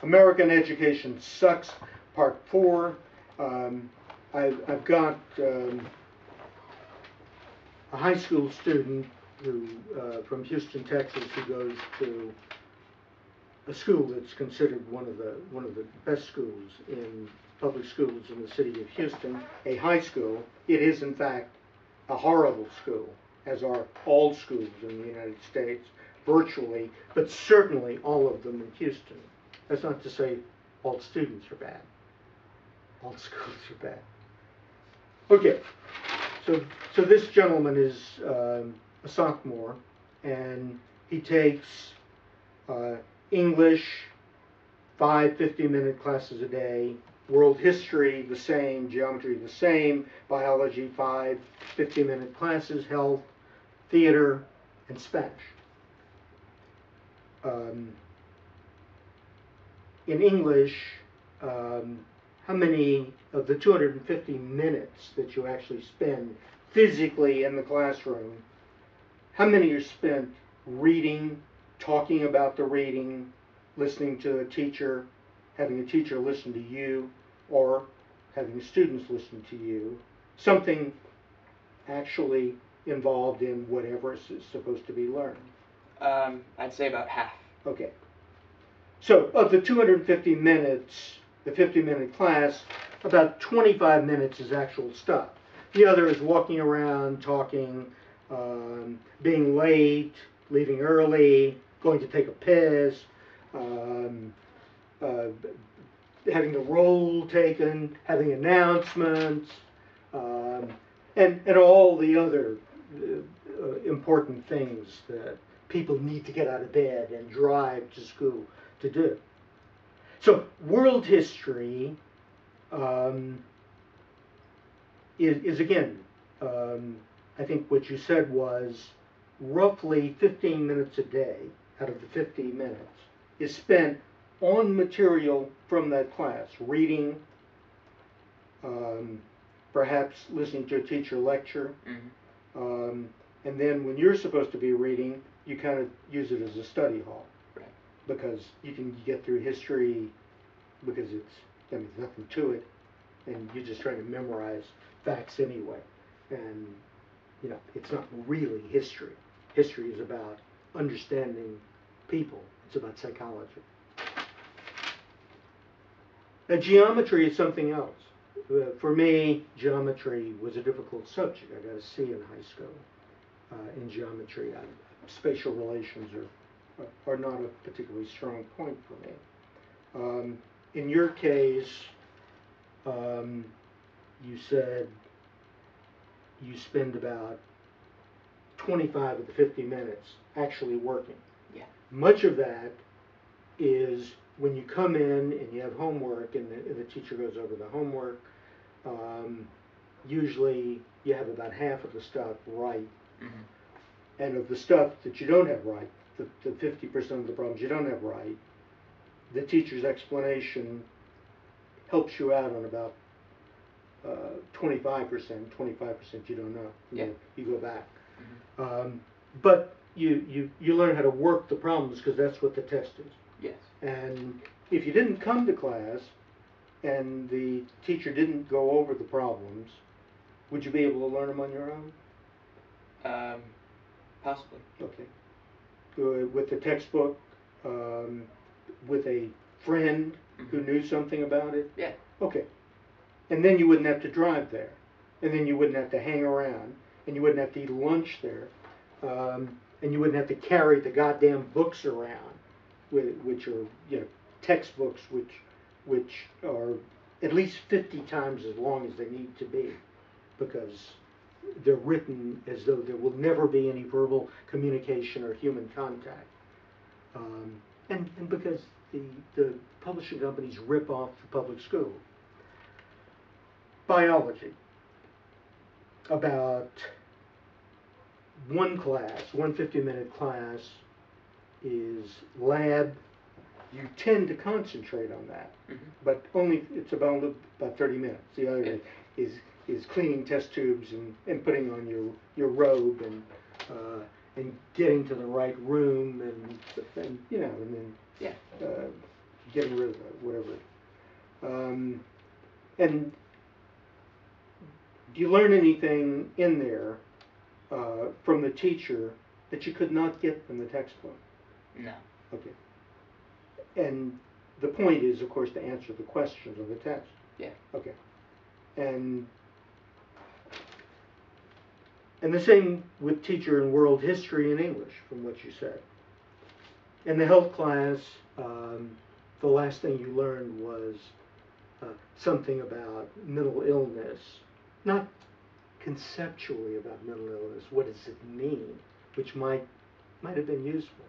American Education Sucks, Part 4. I've got a high school student who, from Houston, Texas, who goes to a school that's considered one of the best schools in public schools in the city of Houston, a high school. It is, in fact, a horrible school, as are all schools in the United States, virtually, but certainly all of them in Houston. That's not to say all students are bad. All schools are bad. Okay, so this gentleman is a sophomore, and he takes English, 5 50-minute classes a day, world history the same, geometry the same, biology 5 50-minute classes, health, theater, and Spanish. In English, how many of the 250 minutes that you actually spend physically in the classroom, how many are spent reading, talking about the reading, listening to a teacher, having a teacher listen to you, or having students listen to you, something actually involved in whatever is supposed to be learned? I'd say about half. Okay. So of the 250 minutes, the 50-minute class, about 25 minutes is actual stuff. The other is walking around, talking, being late, leaving early, going to take a piss, having the roll taken, having announcements, and all the other important things that people need to get out of bed and drive to school to do. So world history is again, I think what you said was roughly 15 minutes a day out of the 50 minutes is spent on material from that class, reading, perhaps listening to a teacher lecture, and then when you're supposed to be reading, you kind of use it as a study hall, right? Because you can get through history because there's nothing to it, and you're just trying to memorize facts anyway, and it's not really history. History is about understanding people. It's about psychology. Now, geometry is something else. For me, geometry was a difficult subject. I got a C in high school in geometry. Spatial relations are not a particularly strong point for me. In your case, you said you spend about 25 of the 50 minutes actually working. Yeah. Much of that is when you come in and you have homework and the teacher goes over the homework. Usually you have about half of the stuff right. Mm-hmm. And of the stuff that you don't have right, the 50% of the problems you don't have right, the teacher's explanation helps you out on about 25%. 25% you don't know. Yeah. You go back. Mm-hmm. But you learn how to work the problems because that's what the test is. Yes. And if you didn't come to class and the teacher didn't go over the problems, would you be able to learn them on your own? Possibly. Okay. With the textbook, with a friend who knew something about it? Yeah. Okay. And then you wouldn't have to drive there. And then you wouldn't have to hang around. And you wouldn't have to eat lunch there. And you wouldn't have to carry the goddamn books around, which are textbooks which are at least 50 times as long as they need to be, because they're written as though there will never be any verbal communication or human contact, and because the publishing companies rip off the public school. Biology. About one 50-minute class is lab. You tend to concentrate on that, but it's about 30 minutes. The other is cleaning test tubes and putting on your robe and getting to the right room and then getting rid of that, whatever. And do you learn anything in there from the teacher that you could not get from the textbook? No. Okay. And the point is, of course, to answer the questions of the test. Yeah. Okay. And the same with teacher in world history and English, from what you said. In the health class, the last thing you learned was something about mental illness. Not conceptually about mental illness, what does it mean, which might have been useful.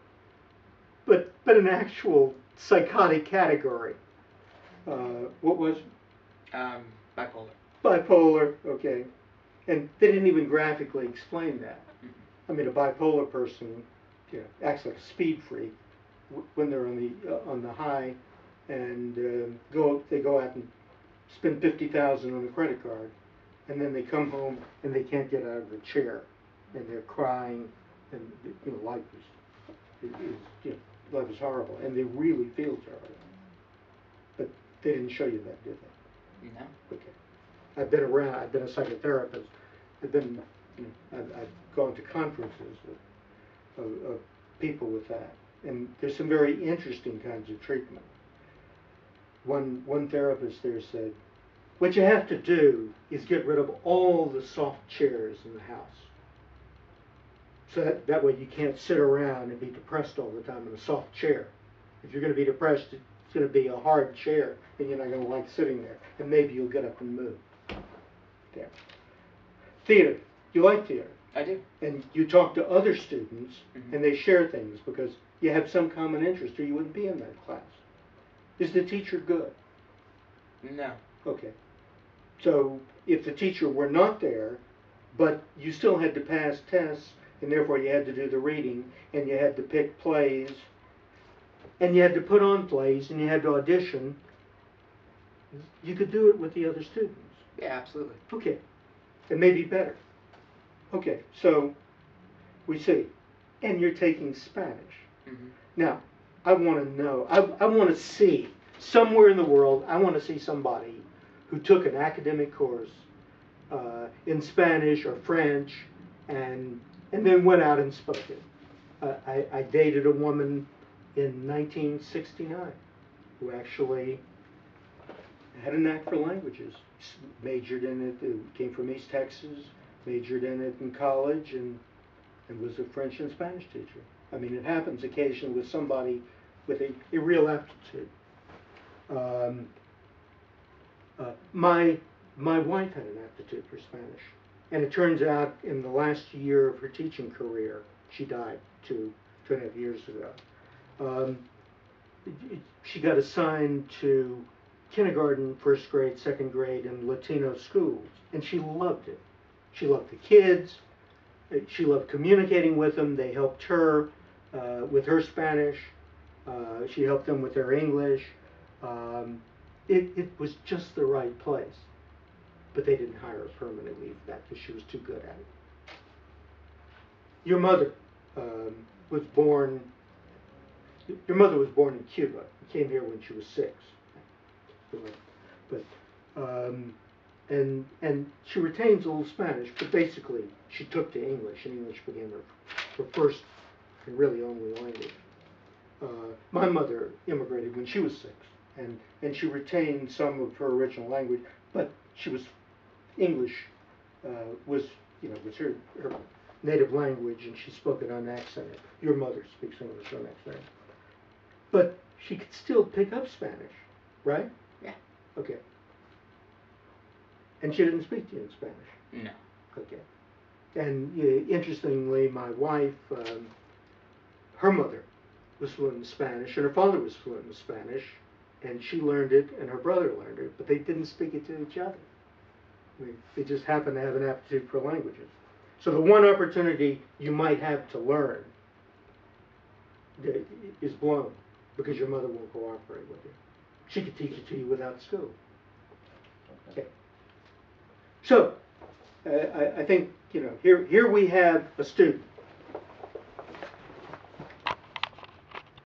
But an actual psychotic category. What was? Bipolar. Bipolar, okay. And they didn't even graphically explain that. Mm-hmm. I mean, a bipolar person, acts like a speed freak when they're on the high, and they go out and spend $50,000 on a credit card, and then they come home and they can't get out of the chair, and they're crying, and life is horrible, and they really feel terrible. But they didn't show you that, did they? No. Okay. I've been around. I've been a psychotherapist. I've gone to conferences of people with that, and there's some very interesting kinds of treatment. One therapist there said, what you have to do is get rid of all the soft chairs in the house. So that way you can't sit around and be depressed all the time in a soft chair. If you're going to be depressed, it's going to be a hard chair, and you're not going to like sitting there. And maybe you'll get up and move. There. Theater. You like theater. I do. And you talk to other students, Mm-hmm. and they share things because you have some common interest, or you wouldn't be in that class. Is the teacher good? No. Okay. So if the teacher were not there, but you still had to pass tests, and therefore you had to do the reading, and you had to pick plays, and you had to put on plays, and you had to audition, you could do it with the other students. Yeah, absolutely. Okay. It may be better. Okay, so we see. And you're taking Spanish. Mm-hmm. Now, I want to know, I want to see, somewhere in the world, I want to see somebody who took an academic course in Spanish or French and then went out and spoke it. I dated a woman in 1969 who actually had a knack for languages, majored in it, came from East Texas, majored in it in college, and was a French and Spanish teacher. I mean, it happens occasionally with somebody with a real aptitude. My wife had an aptitude for Spanish, and it turns out in the last year of her teaching career, she died 2.5 years ago. She got assigned to kindergarten, first grade, second grade, and Latino schools, and she loved it. She loved the kids. She loved communicating with them. They helped her with her Spanish. She helped them with their English. It was just the right place. But they didn't hire her permanently for that because she was too good at it. Your mother was born. Your mother was born in Cuba. Came here when she was 6. But and she retains a little Spanish, but basically she took to English, and English became her first and really only language. My mother immigrated when she was 6, and she retained some of her original language, but she was English was her native language, and she spoke it unaccented. Your mother speaks English unaccented, but she could still pick up Spanish, right? Yeah. Okay. And she didn't speak to you in Spanish? No. Okay. And interestingly, my wife, her mother was fluent in Spanish, and her father was fluent in Spanish, and she learned it, and her brother learned it, but they didn't speak it to each other. I mean, they just happened to have an aptitude for languages. So the one opportunity you might have to learn is blown because your mother won't cooperate with you. She could teach it to you without school. Okay. So, I think, here we have a student